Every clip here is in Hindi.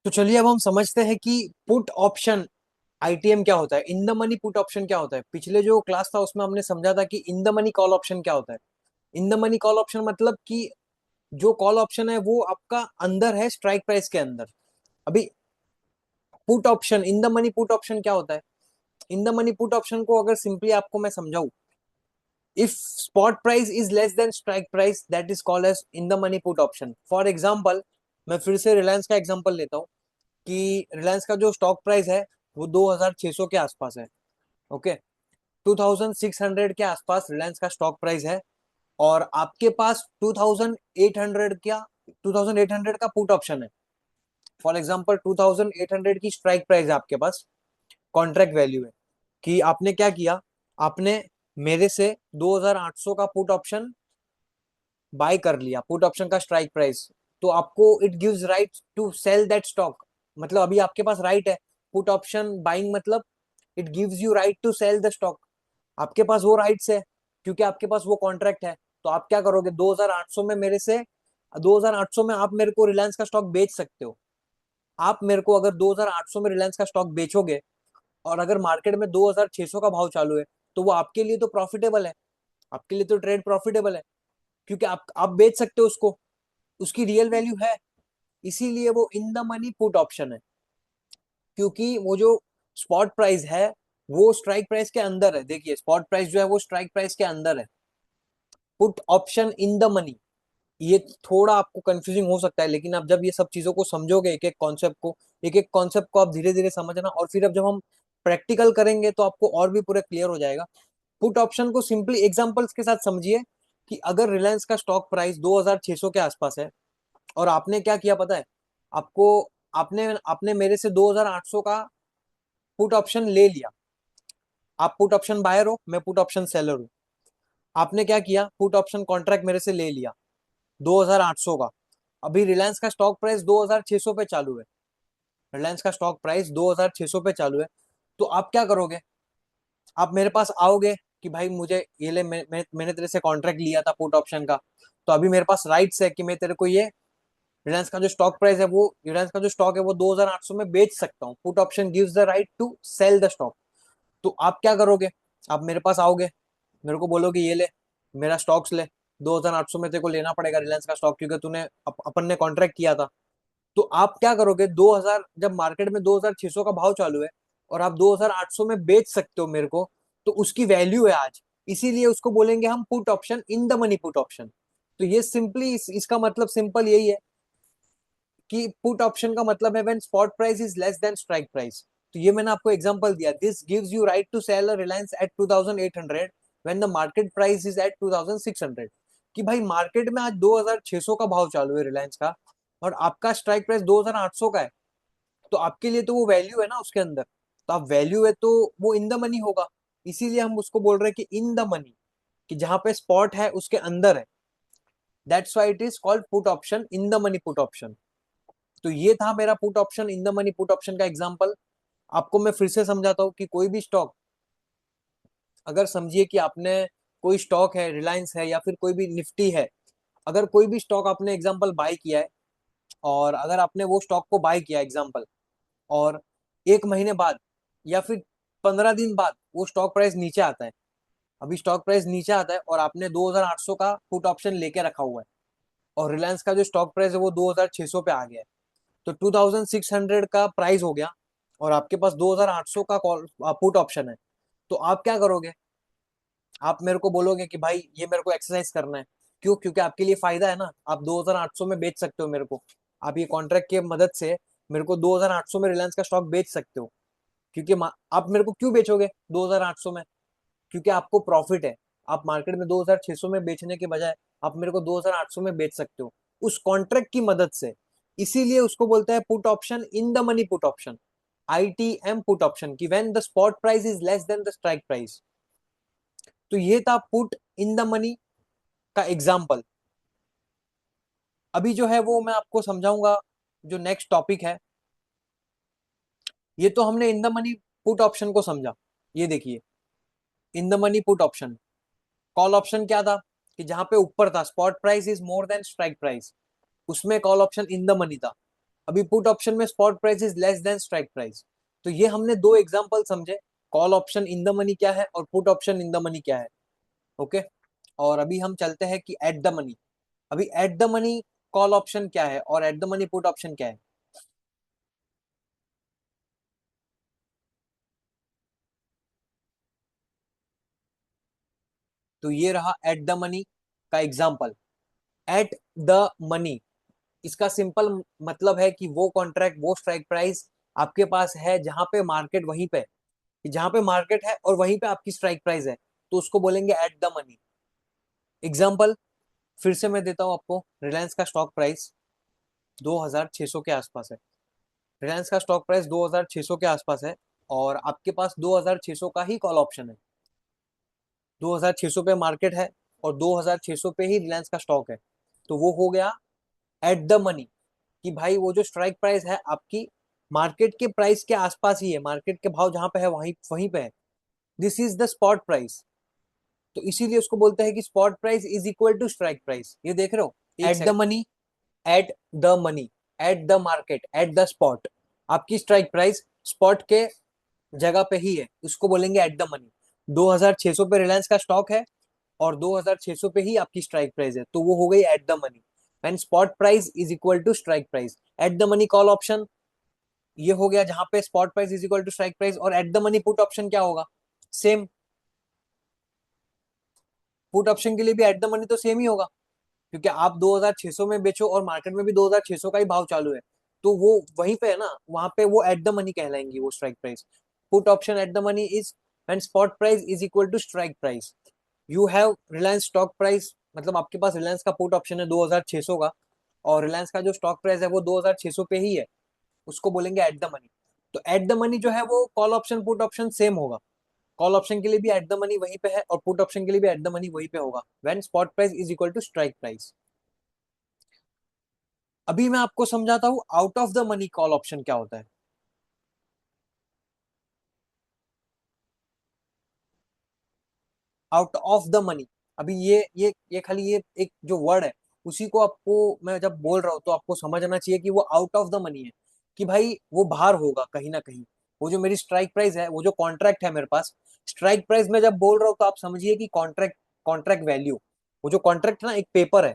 तो चलिए अब हम समझते हैं कि पुट ऑप्शन आईटीएम क्या होता है, in the money put option क्या होता है। पिछले जो क्लास था उसमें हमने समझा था कि इन द मनी कॉल ऑप्शन क्या होता है। In the money call option मतलब कि जो कॉल ऑप्शन है वो आपका अंदर है, स्ट्राइक प्राइस के अंदर। अभी put option, in the money put option क्या होता है। In the money put option को अगर सिंपली आपको मैं समझाऊं, if spot price is less than strike price that is called as in the money put option. For example, मैं फिर से रिलायंस का एग्जांपल लेता हूँ कि रिलायंस का जो स्टॉक प्राइस है वो 2600 के आसपास है। ओके, 2600 के आसपास रिलायंस का स्टॉक प्राइस है और आपके पास 2800 क्या 2800 का पुट ऑप्शन है। फॉर एग्जांपल 2800 की स्ट्राइक प्राइस है आपके पास, कॉन्ट्रैक्ट वैल्यू है कि आपने क्या किया, आपने मेरे से 2800 का पुट ऑप्शन बाय कर लिया, पुट ऑप्शन का स्ट्राइक प्राइस। तो आपको it gives right to sell that stock. मतलब अभी आपके पास राइट है, पुट ऑप्शन बाइंग मतलब it gives you right to sell the stock. आपके पास वो राइट्स है क्योंकि आपके पास वो कॉन्ट्रैक्ट है। तो आप क्या करोगे, 2800 में मेरे से 2800 में आप मेरे को रिलायंस का स्टॉक बेच सकते हो। आप मेरे को अगर 2800 में रिलायंस का स्टॉक बेचोगे और अगर मार्केट में 2600 का भाव चालू है तो वो आपके लिए तो प्रॉफिटेबल है, आपके लिए तो ट्रेड प्रॉफिटेबल है क्योंकि आप बेच सकते हो उसको, उसकी रियल वैल्यू है। इसीलिए वो in the money put option है, क्योंकि वो जो स्पॉट प्राइस है वो स्ट्राइक प्राइस के अंदर है। देखिए स्पॉट प्राइस जो है वो स्ट्राइक प्राइस के अंदर है, put option in the money. ये थोड़ा आपको कंफ्यूजिंग हो सकता है, लेकिन आप जब ये सब चीजों को समझोगे, एक एक कॉन्सेप्ट को आप धीरे धीरे समझना, और फिर अब जब हम प्रैक्टिकल करेंगे तो आपको और भी पूरा क्लियर हो जाएगा। पुट ऑप्शन को सिंपली एग्जांपल्स के साथ समझिए कि अगर रिलायंस का स्टॉक प्राइस 2600 के आसपास है और आपने क्या किया पता है आपको, आपने आपने मेरे से 2800 का पुट ऑप्शन ले लिया। आप पुट ऑप्शन बायर हो, मैं पुट ऑप्शन सेलर हूं। आपने क्या किया, पुट ऑप्शन कॉन्ट्रैक्ट मेरे से ले लिया 2800 का। अभी रिलायंस का स्टॉक प्राइस 2600 पे चालू है, रिलायंस का स्टॉक प्राइस 2600 पे चालू है। तो आप क्या करोगे, आप मेरे पास आओगे कि भाई मुझे ये ले, मैंने तेरे से कॉन्ट्रैक्ट लिया था पुट ऑप्शन का, तो अभी मेरे पास राइट्स है कि मैं तेरे को ये रिलायंस का जो स्टॉक प्राइस है वो, रिलायंस का जो स्टॉक है वो 2800 में बेच सकता हूँ। Put option gives the right to sell the stock. तो आप क्या करोगे, आप मेरे पास आओगे, मेरे को बोलोगे ये ले मेरा स्टॉक्स ले, 2800 में तेरे को लेना पड़ेगा रिलायंस का स्टॉक क्योंकि तूने अपन ने कॉन्ट्रैक्ट किया था। तो आप क्या करोगे, 2000 जब मार्केट में 2600 का भाव चालू है और आप 2800 में बेच सकते हो मेरे को, तो उसकी वैल्यू है आज। इसीलिए उसको बोलेंगे हम put option, in the money put option. तो ये सिंपली इसका मतलब सिंपल यही है कि पुट ऑप्शन का मतलब है when spot price is less than strike price. तो ये मैंने आपको एग्जांपल दिया, this gives you right to sell a Reliance at 2800 when the market price is at 2600। कि भाई मार्केट में आज 2600 का भाव चालू है रिलायंस का और आपका स्ट्राइक प्राइस 2800 का है। तो आपके लिए तो वो वैल्यू है ना उसके अंदर, तो आप वैल्यू है तो वो इन द मनी होगा। इसीलिए हम उसको बोल रहे हैं कि इन द मनी, कि जहां पे स्पॉट है उसके अंदर है। That's why it is called put option, in the money put option. तो ये था मेरा put option, in the money put option का एग्जांपल। आपको मैं फिर से समझाता हूँ कि कोई भी स्टॉक, अगर समझिए कि आपने कोई स्टॉक है, रिलायंस है या फिर कोई भी निफ्टी है, अगर कोई भी स्टॉक आपने एग्जांपल बाय किया है और अगर आपने वो स्टॉक को बाय किया एग्जांपल, और एक महीने बाद या फिर 15 दिन बाद वो स्टॉक प्राइस नीचे आता है, अभी स्टॉक प्राइस नीचे आता है और आपने 2800 का पुट ऑप्शन लेके रखा हुआ है और रिलायंस का जो स्टॉक प्राइस है वो 2600 पे आ गया है, तो 2600 का प्राइस हो गया और आपके पास 2800 का कॉल पुट ऑप्शन है। तो आप क्या करोगे, आप मेरे को बोलोगे कि भाई ये मेरे को एक्सरसाइज करना है। क्यों, क्योंकि आपके लिए फायदा है ना, आप 2800 में बेच सकते हो मेरे को। आप ये कॉन्ट्रैक्ट की मदद से मेरे को 2800 में रिलायंस का स्टॉक बेच सकते हो। क्योंकि आप मेरे को क्यों बेचोगे 2800 में, क्योंकि आपको प्रॉफिट है। आप मार्केट में 2600 में बेचने के बजाय आप मेरे को 2800 में बेच सकते हो उस कॉन्ट्रैक्ट की मदद से। इसीलिए उसको बोलते हैं put option, in the money put option, ITM put option, की when the spot price is less than the strike price. तो ये था पुट इन द मनी का एग्जाम्पल। अभी जो है वो मैं आपको समझाऊंगा जो नेक्स्ट टॉपिक है। ये तो हमने in the money put option को समझा। ये देखिए, in the money put option, call option क्या था कि जहां पे ऊपर था spot price is more than strike price, उसमें call option in the money था। अभी पुट ऑप्शन में spot price is less than strike price. तो ये हमने दो एग्जांपल समझे, call option in the money क्या है और put option in the money क्या है। ओके, और अभी हम चलते हैं कि एट द मनी। अभी eight the money call option क्या है और at the money put option क्या है। तो ये रहा एट द मनी का एग्जांपल। एट द मनी, इसका सिंपल मतलब है कि वो कॉन्ट्रैक्ट, वो स्ट्राइक प्राइस आपके पास है जहां पे मार्केट वहीं पे, जहां पे मार्केट है और वहीं पे आपकी स्ट्राइक प्राइस है, तो उसको बोलेंगे एट द मनी। एग्जाम्पल फिर से मैं देता हूं आपको। रिलायंस का स्टॉक प्राइस 2600 के आसपास है। रिलायंस का स्टॉक प्राइस 2600 के आसपास है और आपके पास 2600 का ही कॉल ऑप्शन है। 2600 पे मार्केट है और 2600 पे ही रिलायंस का स्टॉक है। तो वो हो गया एट द मनी, कि भाई वो जो स्ट्राइक प्राइस है आपकी मार्केट के प्राइस के आसपास ही है, मार्केट के भाव जहां पे है वहीं वहीं पे है। This is the spot price. तो इसीलिए उसको बोलते हैं कि spot price is equal to strike price. ये देख रहे हो, at the money, at the money, at the market, at the spot. आपकी स्ट्राइक प्राइस स्पॉट के जगह पे ही है, उसको बोलेंगे एट द मनी। 2600 पे रिलायंस का स्टॉक है और 2600 पे ही आपकी स्ट्राइक प्राइस है, तो वो हो गई at the money. And spot price is equal to strike price. At the money call option ये हो गया जहां पे spot price is equal to strike price, और at the money put option क्या होगा, सेम। पुट ऑप्शन के लिए भी एट द मनी तो सेम ही होगा, क्योंकि आप 2600 में बेचो और मार्केट में भी 2600 का ही भाव चालू है, तो वो वहीं पे है ना, वहां पे वो एट द मनी कहलाएंगी, वो strike price. Put option at the money is when spot price is equal to strike price. You have Reliance stock price, मतलब आपके पास रिलायंस का पुट ऑप्शन है 2600 का, और रिलायंस का जो स्टॉक प्राइस है वो 2600 पे ही है, उसको बोलेंगे एट द मनी। तो एट द मनी जो है वो call option put option same होगा। कॉल ऑप्शन के लिए भी एट द मनी वहीं पे है और पुट ऑप्शन के लिए भी एट द मनी वहीं पे होगा, when spot price is equal to strike price. अभी मैं आपको समझाता हूँ out of the money call option क्या होता है। आउट ऑफ द मनी, अभी ये खाली ये एक जो वर्ड है, उसी को आपको मैं जब बोल रहा हूँ तो आपको समझना चाहिए कि वो आउट ऑफ द मनी है, कि भाई वो बाहर होगा कहीं ना कहीं। वो जो मेरी स्ट्राइक प्राइस है, वो जो कॉन्ट्रैक्ट है मेरे पास, स्ट्राइक प्राइस में जब बोल रहा हूँ तो आप समझिए कि कॉन्ट्रैक्ट, कॉन्ट्रैक्ट वैल्यू, वो जो कॉन्ट्रैक्ट है ना, एक पेपर है,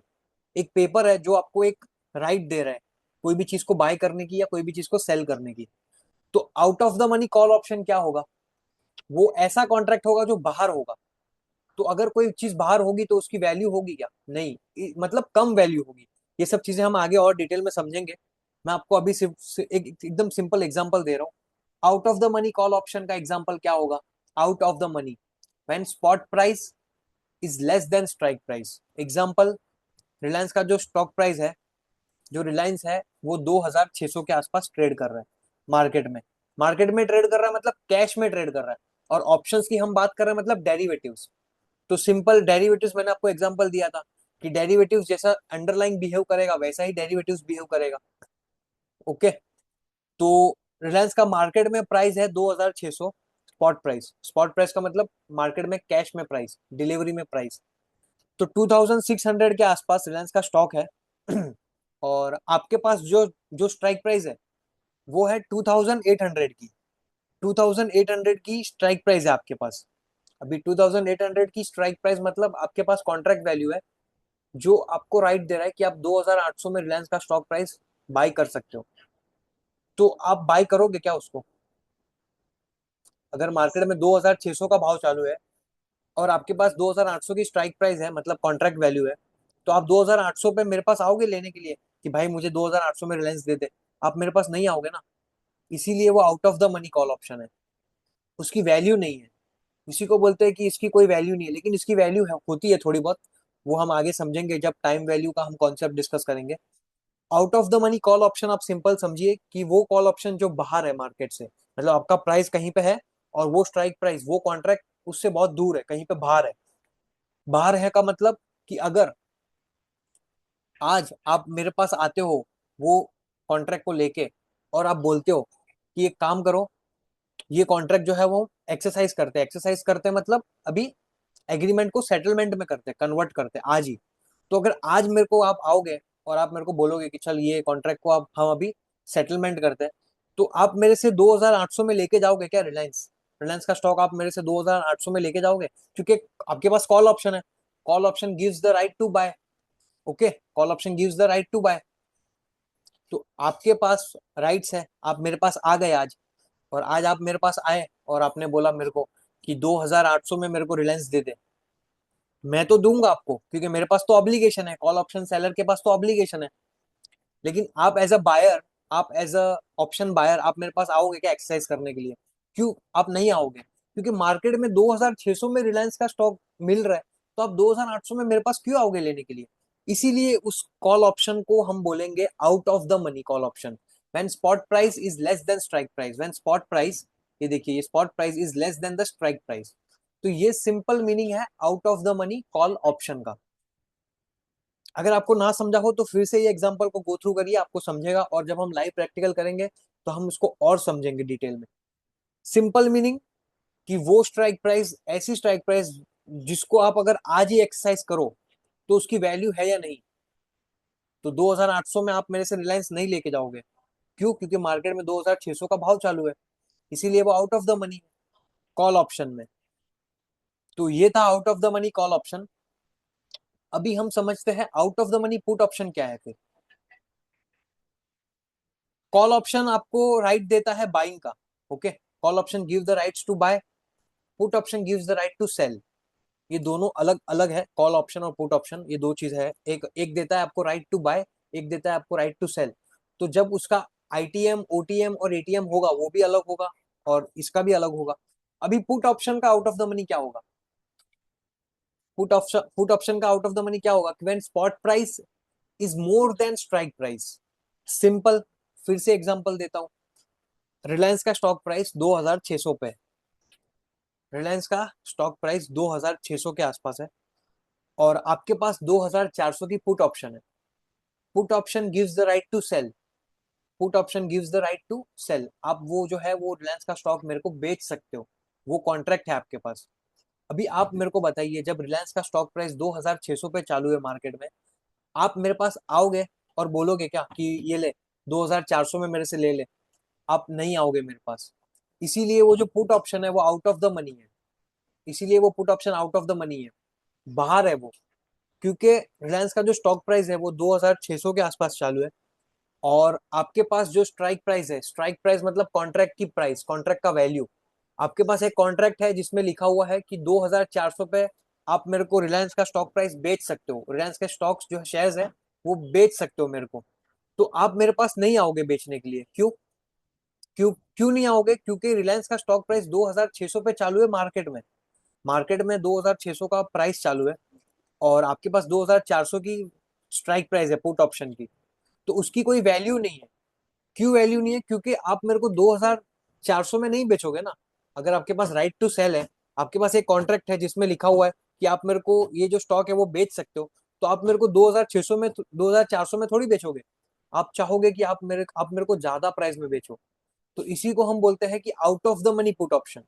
एक पेपर है जो आपको एक राइट दे रहा है कोई भी चीज को बाय करने की या कोई भी चीज को सेल करने की। तो out of the money call option क्या होगा, वो ऐसा कॉन्ट्रैक्ट होगा जो बाहर होगा। तो अगर कोई चीज बाहर होगी तो उसकी वैल्यू होगी क्या, नहीं, मतलब कम वैल्यू होगी। ये सब चीजें हम आगे और डिटेल में समझेंगे। मैं आपको अभी सिर्फ एक एकदम सिंपल एग्जांपल दे रहा हूँ। Out of the money call option का एग्जांपल क्या होगा, out of the money when spot price is less than strike price. Example, Reliance का जो स्टॉक प्राइस है, जो रिलायंस है वो 2600 के आसपास ट्रेड कर रहा है मार्केट में। मार्केट में ट्रेड कर रहा है मतलब कैश में ट्रेड कर रहा है, और ऑप्शंस की हम बात कर रहे हैं मतलब डेरिवेटिव्स। तो सिंपल डेरिवेटिव्स मैंने आपको एग्जांपल दिया था कि डेरिवेटिव्स जैसा अंडरलाइन बिहेव करेगा वैसा ही डेरिवेटिव्स बिहेव करेगा। ओके, तो रिलायंस का मार्केट में प्राइस है 2600, स्पॉट प्राइस, स्पॉट प्राइस का मतलब मार्केट में कैश में प्राइस, डिलीवरी में प्राइस। तो 2600 के आसपास रिलायंस का स्टॉक है और आपके पास जो जो स्ट्राइक प्राइस है वो है 2800 की। 2800 की स्ट्राइक प्राइस है आपके पास। अभी 2800 की स्ट्राइक प्राइस मतलब आपके पास कॉन्ट्रैक्ट वैल्यू है जो आपको राइट दे रहा है कि आप 2800 में रिलायंस का स्टॉक प्राइस बाय कर सकते हो। तो आप बाय करोगे क्या उसको, अगर मार्केट में 2600 का भाव चालू है और आपके पास 2800 की स्ट्राइक प्राइस है, मतलब कॉन्ट्रैक्ट वैल्यू है, तो आप 2800 पे मेरे पास आओगे लेने के लिए कि भाई मुझे 2800 में रिलायंस दे दे, आप मेरे पास नहीं आओगे ना। इसीलिए वो out of the money call option है, उसकी वैल्यू नहीं है। इसी को बोलते हैं कि इसकी कोई वैल्यू नहीं है, लेकिन इसकी वैल्यू है, होती है थोड़ी बहुत। वो हम आगे समझेंगे जब टाइम वैल्यू का हम कॉन्सेप्ट डिस्कस करेंगे। Out of the money call option आप सिंपल समझिए कि वो कॉल ऑप्शन जो बाहर है मार्केट से, मतलब आपका प्राइस कहीं पे है और वो स्ट्राइक प्राइस, वो कॉन्ट्रैक्ट उससे बहुत दूर है, कहीं पे बाहर है। बाहर है का मतलब कि अगर आज आप मेरे पास आते हो वो कॉन्ट्रैक्ट को लेके और आप बोलते हो कि एक काम करो, ये कॉन्ट्रैक्ट जो है वो एक्सरसाइज करते हैं, एक्सरसाइज करते हैं मतलब अभी एग्रीमेंट को सेटलमेंट में करते हैं, कन्वर्ट करते हैं आज ही। तो अगर आज मेरे को आप आओगे और आप मेरे को बोलोगे कि चल ये कॉन्ट्रैक्ट को आप हम अभी सेटलमेंट करते हैं, तो आप मेरे से 2800 में लेके जाओगे क्या रिलायंस? रिलायंस का स्टॉक आप मेरे से 2800 में लेके जाओगे? क्योंकि आपके पास कॉल ऑप्शन है, call option gives the right to buy. Okay, call option gives the right to buy. तो आपके पास राइट्स है, आप मेरे पास आ गए आज, और आज आप मेरे पास आए और आपने बोला मेरे को कि 2800 में मेरे को रिलायंस दे दे। मैं तो दूंगा आपको, क्योंकि मेरे पास तो ऑब्लिगेशन है, कॉल ऑप्शन सेलर के पास तो ऑब्लिगेशन है। लेकिन आप एज अ बायर, आप एज अ ऑप्शन बायर, आप मेरे पास आओगे क्या एक्सरसाइज करने के लिए? क्यों आप नहीं आओगे? क्योंकि मार्केट में 2600 में रिलायंस का स्टॉक मिल रहा है, तो आप 2800 में मेरे पास क्यों आओगे लेने के लिए? इसीलिए उस कॉल ऑप्शन को हम बोलेंगे out of the money call option. When spot price is less than strike price, when spot price, ये देखिए, ये spot price is less than the strike price. तो ये सिंपल मीनिंग है out of the money call option का। अगर आपको ना समझा हो तो फिर से ये एग्जांपल को गो थ्रू करिए, आपको समझेगा, और जब हम लाइव प्रैक्टिकल करेंगे तो हम उसको और समझेंगे डिटेल में। सिंपल मीनिंग कि वो स्ट्राइक प्राइस, ऐसी स्ट्राइक प्राइस जिसको आप अगर आज ही एक्सरसाइज करो तो उसकी वैल्यू है या नहीं। तो 2800 में आप मेरे से रिलायंस नहीं लेके जाओगे। क्यों? क्योंकि मार्केट में 2600 का भाव चालू है, इसीलिए वो out of the money call option में। तो ये था out of the money call option. अभी हम समझते हैं out of the money put option क्या है फिर। कॉल ऑप्शन आपको राइट देता है बाइंग का। Okay, call option give the rights to buy, put option gives the right to sell. ये दोनों अलग अलग है, कॉल ऑप्शन और पुट ऑप्शन, ये दो चीज है। एक एक देता है आपको राइट टू बाय, एक देता है आपको राइट टू सेल। तो जब उसका आईटीएम, ओटीएम और एटीएम होगा वो भी अलग होगा, और इसका भी अलग होगा। अभी पुट ऑप्शन का आउट ऑफ द मनी क्या होगा? पुट ऑप्शन का आउट ऑफ द मनी क्या होगा? When spot price is more than strike price. Simple, फिर से एग्जांपल देता हूं। रिलायंस का स्टॉक प्राइस 2600 पे है। रिलायंस का स्टॉक प्राइस 2600 के आसपास है, और आपके पास 2400 की पुट ऑप्शन है। Put option gives the right to sell, put option gives the right to sell. आप वो जो है वो रिलायंस का स्टॉक मेरे को बेच सकते हो, वो कॉन्ट्रैक्ट है आपके पास। अभी आप मेरे को बताइए, जब रिलायंस का स्टॉक प्राइस 2600 पे चालू है मार्केट में, आप मेरे पास आओगे और बोलोगे क्या कि ये ले, 2400 में मेरे से ले ले? आप नहीं आओगे मेरे पास। इसीलिए वो जो पुट ऑप्शन है वो आउट ऑफ द मनी है। इसीलिए वो put option out of the money है, बाहर है वो। क्योंकि रिलायंस का जो स्टॉक प्राइस है वो 2600 के आसपास चालू है, और आपके पास जो स्ट्राइक प्राइस है, स्ट्राइक प्राइस मतलब कॉन्ट्रैक्ट की प्राइस, कॉन्ट्रैक्ट का वैल्यू। आपके पास एक कॉन्ट्रैक्ट है जिसमें लिखा हुआ है कि 2400 पे आप मेरे को रिलायंस का स्टॉक प्राइस बेच सकते हो, रिलायंस के स्टॉक्स जो शेयर्स है वो बेच सकते हो मेरे को। तो आप मेरे पास नहीं आओगे बेचने के लिए। क्यों? क्यों क्यों नहीं आओगे? क्योंकि रिलायंस का स्टॉक प्राइस 2600 पे चालू है मार्केट में। मार्केट में 2600 का प्राइस चालू है, और आपके पास 2400 की स्ट्राइक प्राइस है पुट ऑप्शन की। तो उसकी कोई वैल्यू नहीं है। क्यों वैल्यू नहीं है? क्योंकि आप मेरे को 2400 में नहीं बेचोगे ना। अगर आपके पास राइट टू सेल है, आपके पास एक कॉन्ट्रैक्ट है जिसमें लिखा हुआ है कि आप मेरे को ये जो स्टॉक है वो बेच सकते हो, तो आप मेरे को 2600 में, 2400 में थोड़ी बेचोगे। आप चाहोगे कि आप मेरे को ज्यादा प्राइस में बेचो। तो इसी को हम बोलते हैं कि out of the money put option.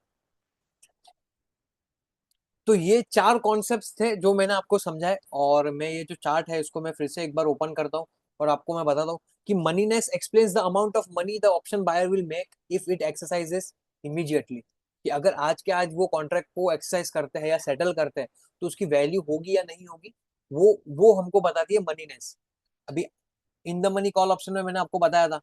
तो ये चार कॉन्सेप्ट्स थे जो मैंने आपको समझाए, और मैं ये जो चार्ट है इसको मैं फिर से एक बार ओपन करता हूँ, और आपको मैं बताता हूँ कि moneyness explains the amount of money the option buyer will make if it exercises immediately. कि अगर आज के आज वो कॉन्ट्रैक्ट को एक्सरसाइज करते हैं या सेटल करते हैं तो उसकी वैल्यू होगी या नहीं होगी, वो हमको बताती है मनीनेस। अभी in the money call option में मैंने आपको बताया था,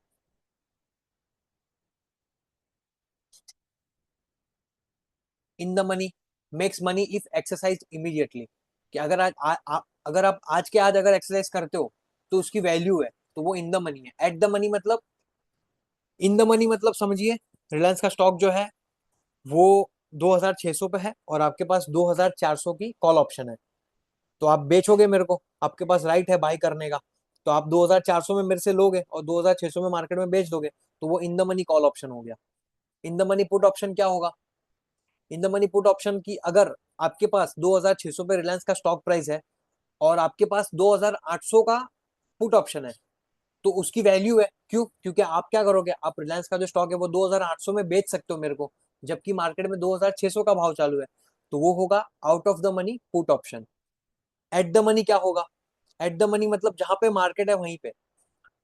इन the money makes money if exercise immediately. कि अगर अगर आप आज के आज अगर एक्सरसाइज करते हो तो उसकी वैल्यू है, तो वो इन द मनी है। एट द मनी मतलब, इन द मनी मतलब समझिए, रिलायंस का स्टॉक जो है वो 2600 पे है, और आपके पास 2400 की कॉल ऑप्शन है। तो आप बेचोगे मेरे को, आपके पास राइट है बाई करने का। तो आप 2400 में मेरे से लोगे और 2600 में मार्केट में बेच दोगे, तो वो in the money call option हो गया। इन द मनी पुट ऑप्शन क्या होगा? इन द मनी पुट ऑप्शन की, अगर आपके पास 2600 पे रिलायंस का स्टॉक प्राइस है और आपके पास 2800 का पुट ऑप्शन है, तो उसकी वैल्यू है। क्यों? क्योंकि आप क्या करोगे, आप रिलायंस का जो स्टॉक है वो 2800 में बेच सकते हो मेरे को, जबकि मार्केट में 2600 का भाव चालू है। तो वो होगा out of the money put option. At the money क्या होगा? एट द मनी मतलब जहां पे मार्केट है वहीं पे,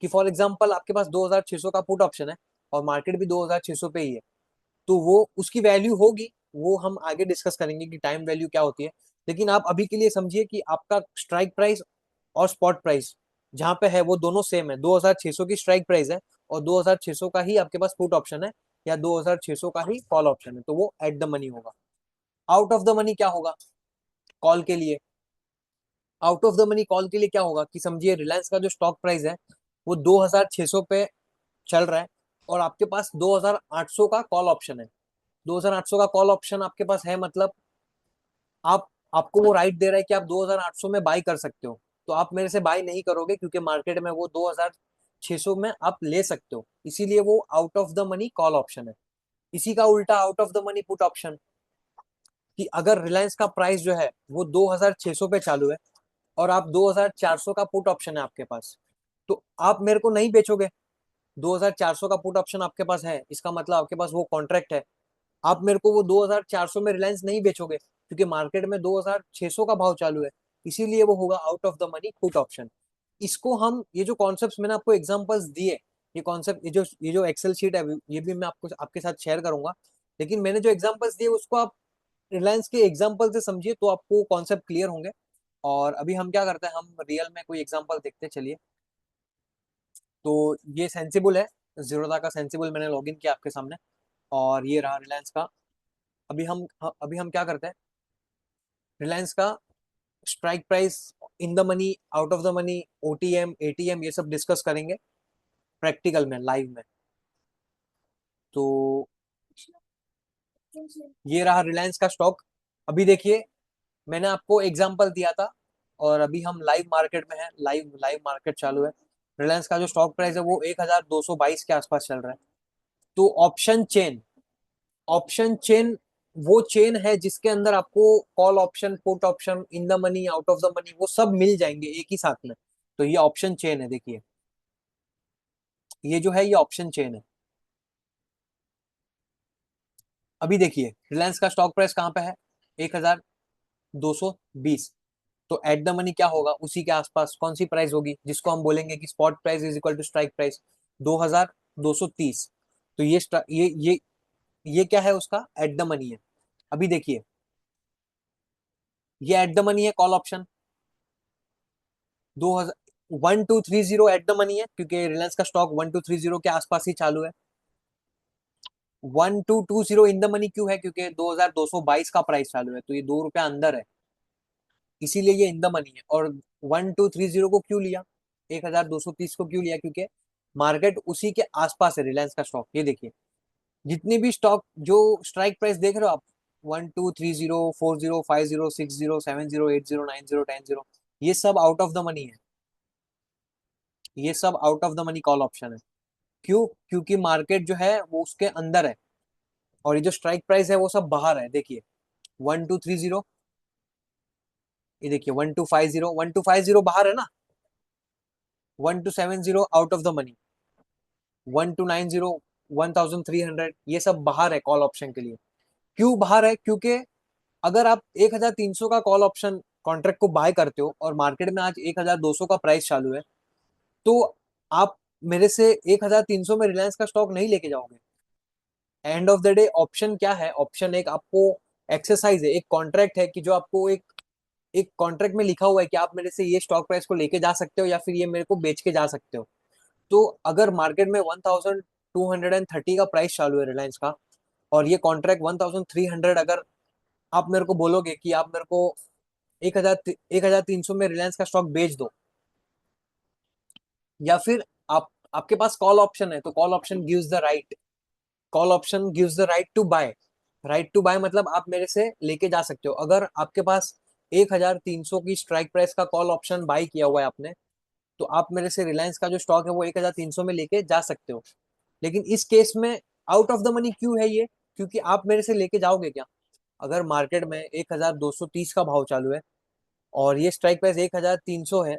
कि फॉर एग्जांपल आपके पास 2600 का पुट ऑप्शन है और मार्केट भी 2600 पे ही है, तो वो उसकी वैल्यू होगी, वो हम आगे डिस्कस करेंगे कि टाइम वैल्यू क्या होती है। लेकिन आप अभी के लिए समझिए कि आपका स्ट्राइक प्राइस और स्पॉट प्राइस जहां पे है वो दोनों सेम है, 2600 की स्ट्राइक प्राइस है और 2600 का ही आपके पास पुट ऑप्शन है या 2600 का ही कॉल ऑप्शन है, तो वो एट द मनी होगा। आउट ऑफ द मनी क्या होगा कॉल के लिए? Out of the money call के लिए क्या होगा कि समझिए रिलायंस का जो स्टॉक प्राइस है वो 2600 पे चल रहा है और आपके पास 2800 का कॉल ऑप्शन है। 2800 का कॉल ऑप्शन आपके पास है, मतलब आप आपको वो राइट दे रहा है कि आप 2800 में बाई कर सकते हो। तो आप मेरे से बाई नहीं करोगे क्योंकि मार्केट में वो 2600 में आप ले सकते हो, इसीलिए वो out of the money call option है। इसी का उल्टा out of the money put option, कि अगर रिलायंस का प्राइस जो है वो 2600 पे चालू है और आप 2400 का पुट ऑप्शन है आपके पास, तो आप मेरे को नहीं बेचोगे। 2400 का पुट ऑप्शन आपके पास है, इसका मतलब आपके पास वो कॉन्ट्रैक्ट है, आप मेरे को वो 2400 में रिलायंस नहीं बेचोगे क्योंकि मार्केट में 2600 का भाव चालू है, इसीलिए वो होगा out of the money put option. इसको हम, ये जो कॉन्सेप्ट मैंने आपको एग्जांपल्स दिए, ये कॉन्सेप्ट, ये जो एक्सेल शीट है ये भी मैं आपको आपके साथ शेयर करूंगा, लेकिन मैंने जो एग्जांपल्स दिए उसको आप रिलायंस के एग्जांपल से समझिए तो आपको कॉन्सेप्ट क्लियर होंगे। और अभी हम क्या करते हैं, हम रियल में कोई एग्जांपल देखते हैं, चलिए। तो ये सेंसिबल है, जीरोधा का सेंसिबल मैंने लॉगिन किया आपके सामने, और ये रहा रिलायंस का। अभी हम क्या करते हैं, रिलायंस का strike price, in the money, out of the money, OTM, ATM, ये सब डिस्कस करेंगे प्रैक्टिकल में, लाइव में। तो ये रहा रिलायंस का स्टॉक। अभी देखिए, मैंने आपको एग्जांपल दिया था और अभी हम लाइव मार्केट में है, लाइव लाइव मार्केट चालू है। रिलायंस का जो स्टॉक प्राइस है वो 1222 के आसपास चल रहा है। तो ऑप्शन चेन वो चेन है जिसके अंदर आपको call option, put option, in the money, out of the money, वो सब मिल जाएंगे एक ही साथ में। तो ये ऑप्शन चेन है, देखिए ये जो है ये ऑप्शन चेन है। अभी देखिए रिलायंस का स्टॉक प्राइस कहाँ पे है, 1220। तो एट द मनी क्या होगा, उसी के आसपास कौन सी प्राइस होगी जिसको हम बोलेंगे कि spot price is equal to strike price, 2230। तो ये क्या है, उसका एट द मनी है। अभी देखिए ये एट द मनी है call option, 1230 eight the money है क्योंकि रिलायंस का स्टॉक 1230 के आसपास ही चालू है। 1220 इन द मनी क्यों है, क्योंकि 2222 का प्राइस चालू है, तो ये ₹2 अंदर है, इसीलिए ये इन द मनी है। और 1230 को क्यों लिया, 1230 को क्यों लिया, क्योंकि मार्केट उसी के आसपास है रिलायंस का स्टॉक। ये देखिए जितने भी स्टॉक जो स्ट्राइक प्राइस देख रहे हो आप, 1230, 40, 50, 60, 70, 80, 90, 10, ये सब आउट ऑफ द मनी है, ये सब out of the money call option है। क्यों? क्योंकि मार्केट जो है वो उसके अंदर है और ये जो स्ट्राइक प्राइस है वो सब बाहर है। देखिए 1230, ये देखिए 1250 बाहर है ना, 1270 आउट ऑफ द मनी, 1290, 1300, ये सब बाहर है कॉल ऑप्शन के लिए। क्यों बाहर है? क्योंकि अगर आप 1300 का कॉल ऑप्शन कॉन्ट्रैक्ट को बाय करते हो और मार्केट में आज 1200 का प्राइस चालू है, तो आप मेरे से 1300 में रिलायंस का स्टॉक नहीं लेके जाओगे। End of the day option क्या है, ऑप्शन एक आपको एक्सरसाइज है, एक कॉन्ट्रैक्ट है कि जो आपको एक कॉन्ट्रैक्ट में लिखा हुआ है कि आप मेरे से ये स्टॉक प्राइस को लेके जा सकते हो या फिर ये मेरे को बेच के जा सकते हो। तो अगर मार्केट में 1230 का प्राइस चालू है रिलायंस का और ये कॉन्ट्रैक्ट 1300, अगर आप मेरे को बोलोगे कि आप मेरे को 1300 में रिलायंस का स्टॉक बेच दो, या फिर आप, आपके पास कॉल ऑप्शन है, तो call option gives the right, call option gives the right to buy. Right to buy मतलब आप मेरे से लेके जा सकते हो। अगर आपके पास 1300 की स्ट्राइक प्राइस का कॉल ऑप्शन बाय किया हुआ है आपने, तो आप मेरे से रिलायंस का जो स्टॉक है वो 1300 में लेके जा सकते हो। लेकिन इस केस में आउट ऑफ द मनी क्यों है ये, क्योंकि आप मेरे से लेके जाओगे क्या? अगर मार्केट में 1230 का भाव चालू है और ये स्ट्राइक प्राइस 1300 है,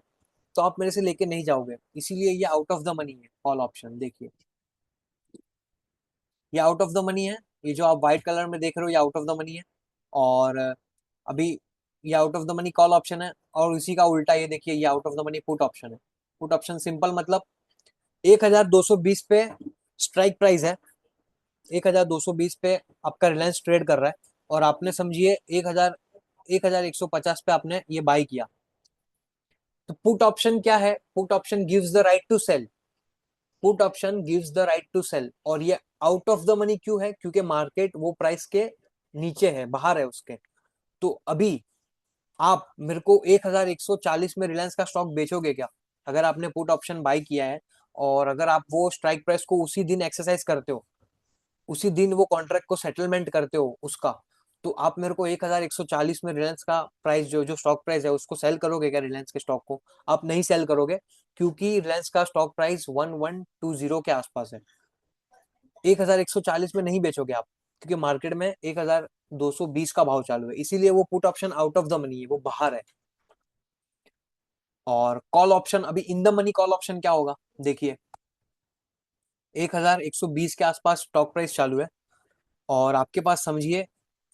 तो आप मेरे से लेके नहीं जाओगे, इसीलिए ये आउट ऑफ द मनी है कॉल ऑप्शन। देखिए ये आउट ऑफ द मनी है, ये जो आप व्हाइट कलर में देख रहे हो ये आउट ऑफ द मनी है। और अभी ये out of the money call option है, और इसी का उल्टा ये देखिए ये out of the money put option है। पुट ऑप्शन सिंपल मतलब 1220 पे स्ट्राइक प्राइस है, 1220 पे आपका रिलायंस ट्रेड कर रहा है, और आपने समझिए 1150 पे आपने ये बाई किया। तो पुट ऑप्शन क्या है? Put option gives the right to sell. Put option gives the right to sell, और ये आउट ऑफ द मनी क्यों है? क्योंकि मार्केट वो प्राइस के नीचे है, बाहर है उसके। तो अभी आप मेरे को 1140 में रिलायंस का स्टॉक बेचोगे क्या? अगर आपने पुट ऑप्शन बाय किया है, और अगर आप वो स्ट्राइक प्राइस को उसी दिन एक्सरसाइज करते हो, उसी दिन वो कॉन्ट्रैक्ट को सेटलमेंट करते हो उसका, तो आप मेरे को 1140 में रिलायंस का प्राइस, जो जो स्टॉक प्राइस है, उसको सेल करोगे क्या? रिलायंस के स्टॉक को आप नहीं सेल करोगे, क्योंकि रिलायंस का स्टॉक प्राइस 1120 के आसपास है। 1140 में नहीं बेचोगे आप, क्योंकि मार्केट में 1220 का भाव चालू है, इसीलिए वो put option out of the money है, वो बाहर है। और कॉल ऑप्शन, अभी in the money call option क्या होगा? देखिए, 1120 के आसपास स्टॉक प्राइस चालू है, और आपके पास समझिए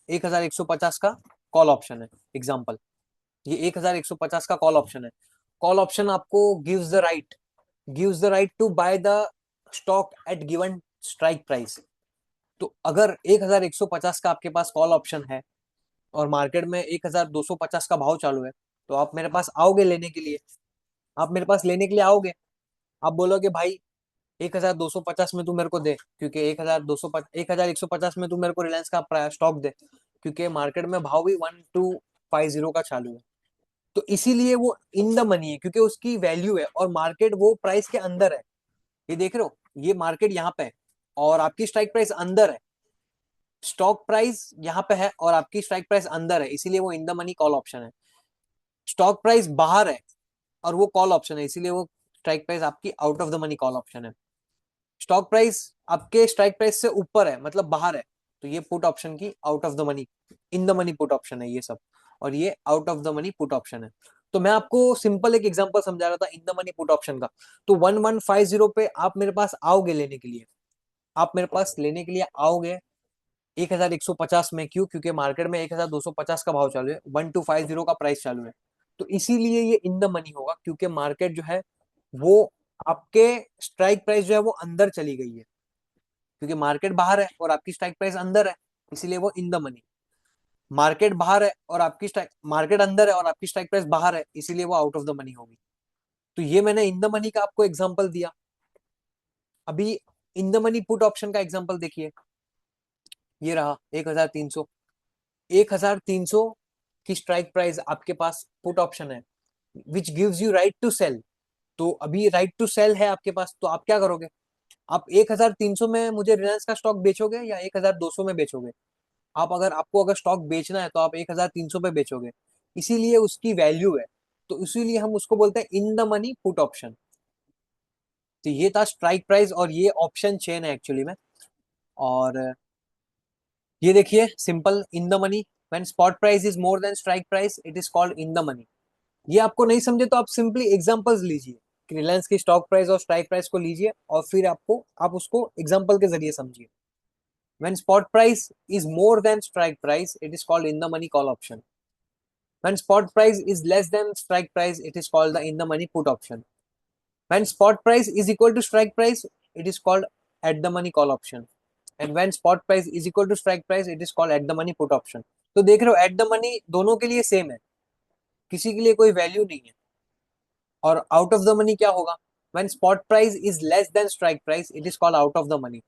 1150 का कॉल ऑप्शन है। एग्जाम्पल, ये 1150 का कॉल ऑप्शन है। कॉल ऑप्शन आपको gives the right to buy the stock at given strike price. तो अगर 1150 का आपके पास कॉल ऑप्शन है, और मार्केट में 1250 का भाव चालू है, तो आप मेरे पास आओगे लेने के लिए। आप मेरे पास लेने के लिए आओगे, आप बोलोगे भाई 1250 में तू मेरे को दे, क्योंकि 1150 में तू मेरे को रिलायंस का स्टॉक दे, क्योंकि मार्केट में भाव भी 1250 का चालू है। तो इसीलिए वो इन द मनी है, क्योंकि उसकी वैल्यू है, और मार्केट वो प्राइस के अंदर है। ये देख रहे हो, ये मार्केट यहाँ पे है, और आपकी स्ट्राइक प्राइस अंदर है। स्टॉक प्राइस यहाँ पे है, और आपकी स्ट्राइक प्राइस अंदर है, इसीलिए वो in the money call option है। स्टॉक प्राइस बाहर है, और वो कॉल ऑप्शन है, इसीलिए वो स्ट्राइक प्राइस आपकी out of the money call option है। स्टॉक प्राइस आपके स्ट्राइक प्राइस से ऊपर है, मतलब बाहर है, तो ये पुट ऑप्शन की out of the money, in the money put option है ये सब, और ये out of the money put option है। तो मैं आपको सिंपल एक एग्जांपल समझा रहा था इन द मनी पुट ऑप्शन का। तो 1150 पे आप मेरे पास आओगे लेने के लिए, आप मेरे पास लेने के लिए आओगे 1150 में। क्यों? क्योंकि मार्केट में 1250 का भाव चालू है, 1250 का प्राइस चालू है। तो इसीलिए ये इन द मनी होगा, क्योंकि मार्केट जो है वो आपके स्ट्राइक प्राइस जो है वो अंदर चली गई है, क्योंकि मार्केट बाहर है और आपकी स्ट्राइक प्राइस अंदर है, इसीलिए वो इन द मनी। मार्केट बाहर है और आपकी स्ट्राइक मार्केट अंदर है और आपकी स्ट्राइक प्राइस बाहर है, इसीलिए वो आउट ऑफ द मनी होगी। तो ये मैंने इन द मनी का आपको एग्जांपल दिया। अभी in the money put option का एग्जांपल देखिए, ये रहा 1300। 1300 की स्ट्राइक प्राइस आपके पास पुट ऑप्शन है, which gives you right to sell. तो अभी राइट टू सेल है आपके पास, तो आप क्या करोगे? आप 1300 में मुझे रिलायंस का स्टॉक बेचोगे, या 1200 में बेचोगे? आप अगर आपको अगर स्टॉक बेचना है, तो आप 1300 पे बेचोगे, इसीलिए उसकी वैल्यू है। तो इसीलिए हम उसको बोलते हैं इन द मनी पुट ऑप्शन। तो ये था स्ट्राइक प्राइस, और ये ऑप्शन चेन है एक्चुअली में। और ये देखिए simple, in the money, when spot price is more than strike price, it is called in the money. ये आपको नहीं समझे तो आप सिंपली एग्जांपल्स लीजिए, रिलायंस की स्टॉक प्राइस और स्ट्राइक प्राइस को लीजिए, और फिर आप उसको एग्जांपल के जरिए समझिए। When spot price is more than strike price, it is called in the money call option. When spot price is less than strike price, it is called the in the money put option. When spot price is equal to strike price, it is called at the money call option. And when spot price is equal to strike price, it is called at the money put option. तो देख रहे हो, एट द मनी दोनों के लिए सेम है, किसी के लिए कोई वैल्यू नहीं है। और आउट ऑफ द मनी क्या होगा? When spot price is less than strike price, it is called out of the money.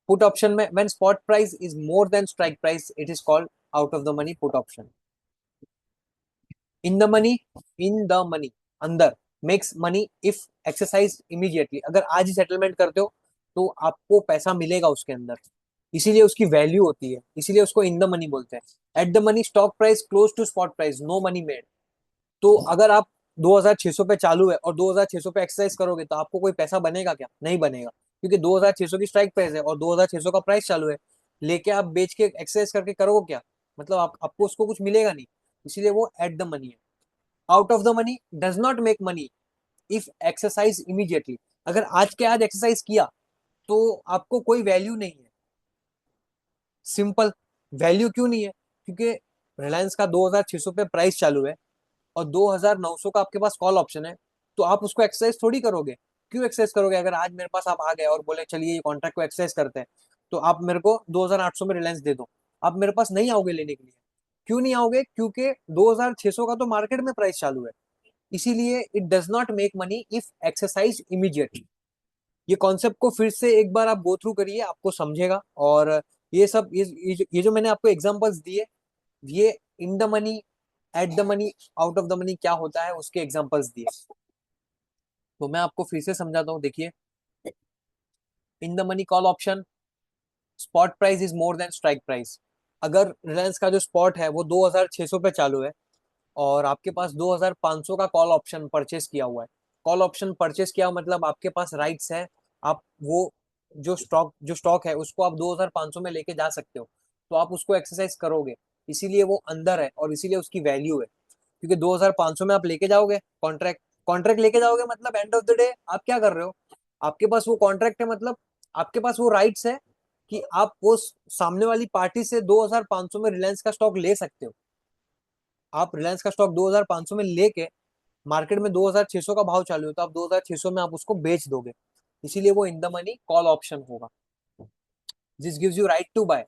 Put option में when spot price is more than strike price, it is called out of the money put option. In the money, in the money, अंदर, makes money if exercise immediately, अगर आज ही सेटलमेंट करते हो तो आपको पैसा मिलेगा उसके अंदर, इसीलिए उसकी वैल्यू होती है, इसीलिए उसको इन द मनी बोलते हैं। At the money stock price close to spot price, no money made. तो अगर आप 2600 पे चालू है और 2600 पे एक्सरसाइज करोगे, तो आपको कोई पैसा बनेगा क्या? नहीं बनेगा, क्योंकि 2600 की स्ट्राइक प्राइस है और 2600 का प्राइस चालू है। लेके आप बेच के एक्सरसाइज करके करोगे क्या? मतलब आपको उसको कुछ मिलेगा नहीं, इसीलिए वो एट द मनी है। Out of the money does not make money if exercise immediately, अगर आज के आज एक्सरसाइज किया तो आपको कोई वैल्यू नहीं है। सिंपल, वैल्यू क्यों नहीं है? क्योंकि रिलायंस का 2600 पे प्राइस चालू है, और 2900 का आपके पास कॉल ऑप्शन है, तो आप उसको एक्सरसाइज थोड़ी करोगे। क्यों एक्सरसाइज करोगे? अगर आज मेरे पास आप आ गए और बोले चलिए ये कॉन्ट्रैक्ट को एक्सरसाइज करते हैं, तो आप मेरे को 2800 में रिलायंस दे दो, आप मेरे पास नहीं आओगे लेने के लिए। क्यों नहीं आओगे? क्योंकि 2600 का तो मार्केट में प्राइस चालू है। इसीलिए it does not make money if exercise immediately. ये कॉन्सेप्ट को फिर से एक बार आप गो थ्रू करिए, आपको समझेगा। और ये सब ये जो मैंने आपको एग्जांपल्स दिए, ये इन the money, at the money, out of the money क्या होता है उसके एग्जांपल्स दिए। तो मैं आपको फिर से समझाता हूँ, देखिए। In the money call option, spot price is more than strike price. अगर रिलायंस का जो स्पॉट है वो 2600 पे चालू है, और आपके पास 2500 का कॉल ऑप्शन परचेस किया हुआ है। कॉल ऑप्शन परचेस किया मतलब आपके पास राइट्स है, आप वो जो स्टॉक है उसको आप 2500 में लेके जा सकते हो, तो आप उसको एक्सरसाइज करोगे। इसीलिए वो अंदर है और इसीलिए उसकी वैल्यू है। क्योंकि 2500 में आप लेके जाओगे कॉन्ट्रैक्ट, कॉन्ट्रैक्ट लेके जाओगे मतलब एंड ऑफ द डे आप क्या कर रहे हो? आपके पास वो कॉन्ट्रैक्ट है, मतलब आपके पास वो राइट्स है कि आप वो सामने वाली पार्टी से 2500 में रिलायंस का स्टॉक ले सकते हो। आप रिलायंस का स्टॉक 2500 में लेके मार्केट में 2600 का भाव चालू है, तो आप 2600 में आप उसको बेच दोगे। इसीलिए वो in the money call option होगा। This gives you right to buy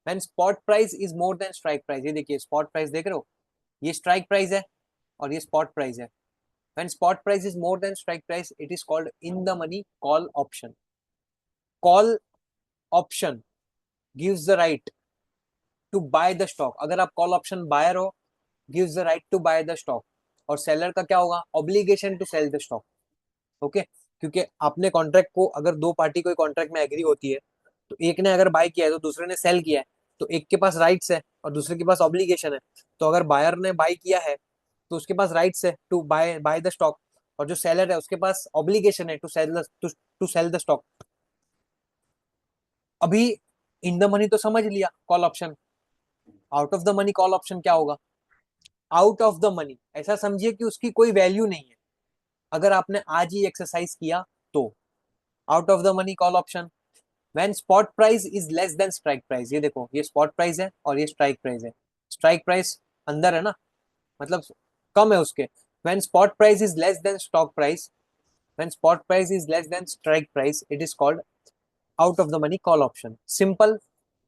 when spot price is more than strike price. ये देखिए स्पॉट प्राइस देख रहे हो, ये स्ट्राइक प्राइस है और ये स्पॉट प्राइस है। When spot price is more than strike price it is called in the money call option. Call option gives the right to buy the stock. अगर आप कॉल ऑप्शन बायर हो, gives the right to buy the stock. और सेलर का क्या होगा? Obligation to sell the stock. Okay, क्योंकि आपने कॉन्ट्रैक्ट को, अगर दो पार्टी कोई कॉन्ट्रैक्ट में एग्री होती है, तो एक ने अगर बाय किया है तो दूसरे ने सेल किया है, तो एक के पास राइट्स है और दूसरे के पास ऑब्लिगेशन है। तो अगर बायर ने बाय किया है तो उसके पास राइट्स है to buy buy the stock, और जो सेलर है उसके पास ऑब्लिगेशन है टू सेल द स्टॉक। अभी इन द मनी तो समझ लिया call option. Out of the money call option क्या होगा? आउट ऑफ द मनी ऐसा समझिए कि उसकी कोई वैल्यू नहीं है, अगर आपने आज ही एक्सरसाइज किया तो। Out of the money call option when spot price is less than strike price. ये देखो, ये स्पॉट प्राइस है और ये स्ट्राइक प्राइस है। स्ट्राइक प्राइस अंदर है ना, मतलब कम है उसके। When spot price is less then stock price, when spot price is less than strike price, it is called out of the money call option. Simple,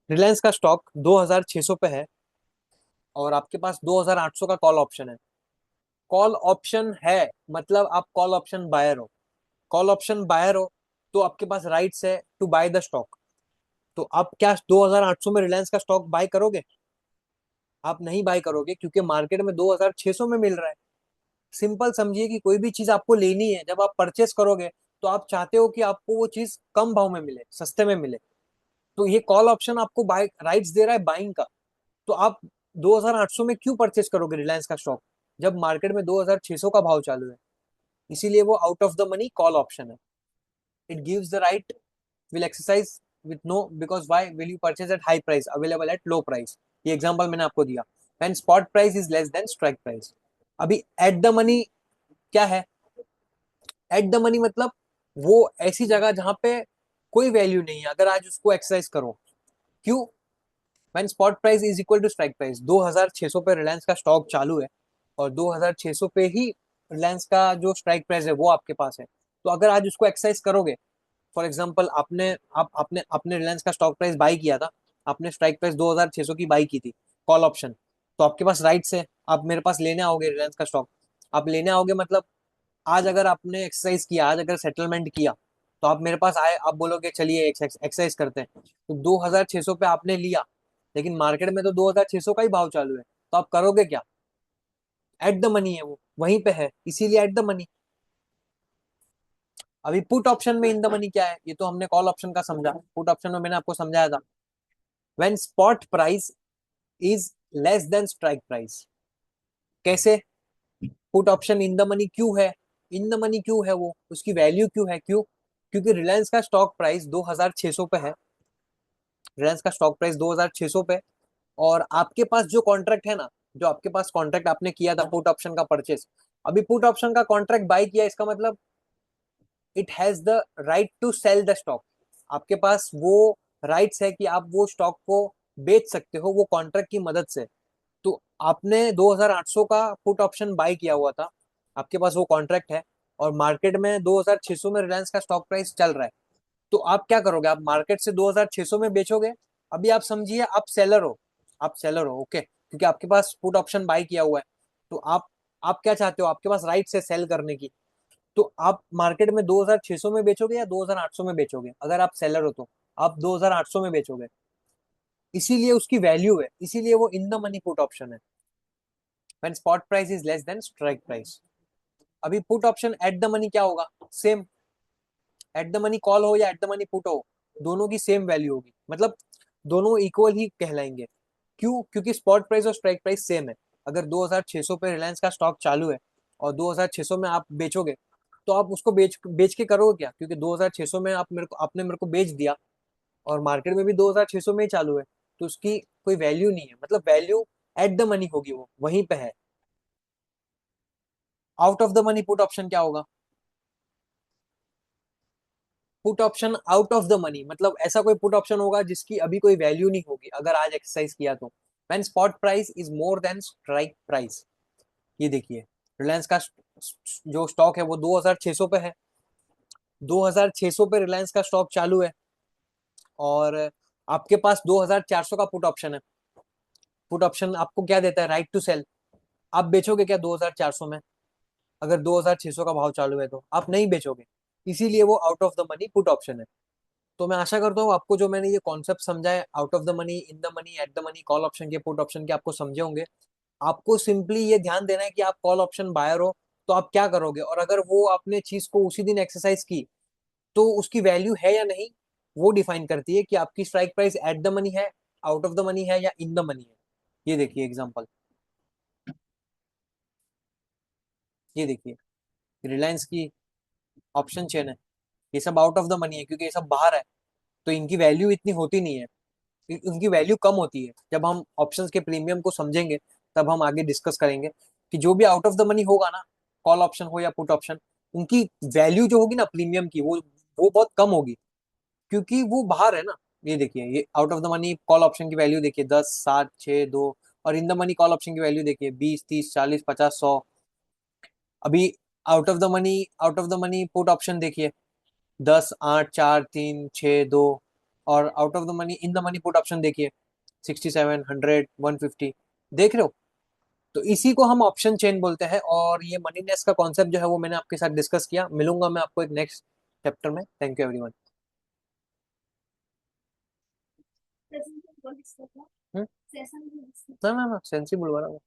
Reliance का स्टॉक 2600 पे है और आपके पास 2800 का कॉल ऑप्शन है। कॉल ऑप्शन है मतलब आप कॉल ऑप्शन बायर हो। कॉल ऑप्शन बायर हो तो आपके पास राइट्स है टू बाय द स्टॉक। तो आप क्या 2800 में रिलायंस का स्टॉक बाय करोगे? आप नहीं बाय करोगे, क्योंकि मार्केट में 2600 में मिल रहा है। सिंपल समझिए कि कोई भी चीज आपको लेनी है, जब आप परचेस करोगे तो आप चाहते हो कि आपको वो चीज कम भाव में मिले, सस्ते में मिले। तो ये कॉल ऑप्शन आपको बाय राइट्स दे रहा है बाइंग का। तो आप 2800 में क्यों परचेस करोगे रिलायंस का स्टॉक, जब मार्केट में 2600 का भाव चालू है? इसीलिए वो out of the money call option है। It gives the right, will exercise with no, because why will you purchase at high price available at low price? ये एग्जांपल मैंने आपको दिया। when spot price is less than strike price। अभी एट द मनी क्या है? एट द मनी मतलब वो ऐसी जगह जहां पे कोई वैल्यू नहीं है, अगर आज उसको एक्सरसाइज करो। क्यों? when spot price is equal to strike price, 2600 पे रिलायंस का स्टॉक चालू है और 2600 पे ही रिलायंस का जो स्ट्राइक प्राइस है वो आपके पास है। तो अगर आज उसको एक्सरसाइज करोगे, फॉर एग्जाम्पल आपने रिलायंस का स्टॉक प्राइस बाई किया था, आपने स्ट्राइक प्राइस 2600 की बाई की थी, कॉल ऑप्शन। तो आपके पास राइट्स है, आप मेरे पास लेने आओगे रिलायंस का स्टॉक। आप लेने आओगे मतलब आज अगर आपने एक्सरसाइज किया, आज अगर सेटलमेंट किया, तो आप मेरे पास आए, आप बोलोगे चलिए एक्सरसाइज करते हैं। तो 2600 पे आपने लिया, लेकिन मार्केट में तो 2600 का ही भाव चालू है, तो आप करोगे क्या? एट द मनी है वो, वहीं पे है, इसीलिए एट द मनी। अभी पुट ऑप्शन में इन द मनी क्या है? ये तो हमने कॉल ऑप्शन का समझा, पुट ऑप्शन में मैंने आपको समझाया था। When spot price is less than strike price. कैसे? Put option in the money क्यों है? इन द मनी क्यों है? वो उसकी वैल्यू क्यों है? क्यों? क्योंकि रिलायंस का स्टॉक प्राइस 2600 पे है। रिलायंस का स्टॉक प्राइस 2600 पे, और आपके पास जो कॉन्ट्रैक्ट है ना, जो आपके पास कॉन्ट्रैक्ट आपने किया था पुट ऑप्शन का परचेस, अभी पुट ऑप्शन का कॉन्ट्रैक्ट बाय किया, इसका मतलब it has the right to sell the stock. आपके पास वो राइट्स है कि आप वो स्टॉक को बेच सकते हो वो कॉन्ट्रैक्ट की मदद से। तो आपने 2800 का पुट ऑप्शन बाय किया हुआ था, आपके पास वो कॉन्ट्रैक्ट है, और मार्केट में 2600 में रिलायंस का स्टॉक प्राइस चल रहा है, तो आप क्या करोगे? आप मार्केट से 2600 में बेचोगे। अभी आप समझिए आप सेलर हो, आप सेलर हो, ओके, क्योंकि आपके पास पुट ऑप्शन बाय किया हुआ है। तो आप क्या चाहते हो? आपके पास राइट है सेल करने की। तो आप मार्केट में 2600 में बेचोगे या 2800 में बेचोगे? अगर आप सेलर हो तो आप 2800 में बेचोगे, इसीलिए उसकी वैल्यू है, इसीलिए वो in the money put option है। When spot price is less than strike price. अभी put option at the money क्या होगा? Same. At the money call हो या एट द मनी पुट हो, दोनों की सेम वैल्यू होगी, मतलब दोनों इक्वल ही कहलाएंगे। क्यों? क्योंकि स्पॉट प्राइस और स्ट्राइक प्राइस सेम है। अगर 2600 पे रिलायंस का स्टॉक चालू है और 2600 में आप बेचोगे, तो आप उसको बेच बेच के करोगे क्या? क्योंकि 2600 में आपने मेरे को बेच दिया और मार्केट में भी 2600 में ही चालू है, तो उसकी कोई वैल्यू नहीं है, मतलब वैल्यू एट द मनी होगी, वो वहीं पे है। Out of the money put option क्या होगा? Put option out of the money मतलब ऐसा कोई पुट ऑप्शन होगा जिसकी अभी कोई वैल्यू नहीं होगी अगर आज एक्सरसाइज किया तो। When spot price is more than strike price. ये देखिए, रिलायंस का जो स्टॉक है वो 2600 पे है। 2600 पे रिलायंस का स्टॉक चालू है और आपके पास 2400 का पुट ऑप्शन है। पुट ऑप्शन आपको क्या देता है? Right to sell. आप बेचोगे क्या 2400 में? अगर 2600 का भाव चालू है तो आप नहीं बेचोगे, इसीलिए वो out of the money put option है। तो मैं आशा करता हूँ आपको जो मैंने ये कॉन्सेप्ट समझा है, out of the money, in the money, at the money, call option के, पुट ऑप्शन के, आपको समझे होंगे। आपको सिंपली ये ध्यान देना है कि आप कॉल ऑप्शन बायर हो तो आप क्या करोगे, और अगर वो आपने चीज को उसी दिन एक्सरसाइज की तो उसकी वैल्यू है या नहीं, वो डिफाइन करती है कि आपकी strike price at the money है, आउट ऑफ द मनी है या इन द मनी है। ये देखिए एग्जाम्पल, ये देखिए रिलायंस की ऑप्शन चेन है, ये सब आउट ऑफ द मनी है क्योंकि ये सब बाहर है, तो इनकी वैल्यू इतनी होती नहीं है। उनकी वैल्यू कम होती है। जब हम ऑप्शंस के प्रीमियम को समझेंगे तब हम आगे डिस्कस करेंगे कि जो भी आउट ऑफ द मनी होगा ना, कॉल ऑप्शन हो या पुट ऑप्शन, उनकी वैल्यू जो होगी ना प्रीमियम की, वो बहुत कम होगी क्योंकि वो बाहर है ना। ये देखिए, ये out of the money call option की वैल्यू देखिए 10, 7, 6, 2। और इन द मनी कॉल ऑप्शन की वैल्यू देखिए 20, 30, 40, 50, 100। अभी out of the money put option देखिए 10, 8, 4, 3, 6, 2। और out of the money in the money put option देखिए 67, 100, 150। देख रहे हो? तो इसी को हम ऑप्शन चेन बोलते हैं, और ये मनी नेस्ट का कॉन्सेप्ट जो है वो मैंने आपके साथ डिस्कस किया। मिलूंगा मैं आपको एक नेक्स्ट चैप्टर में। Thank you everyone. ना ना ना, सेंसिबल बोल रहा हूँ।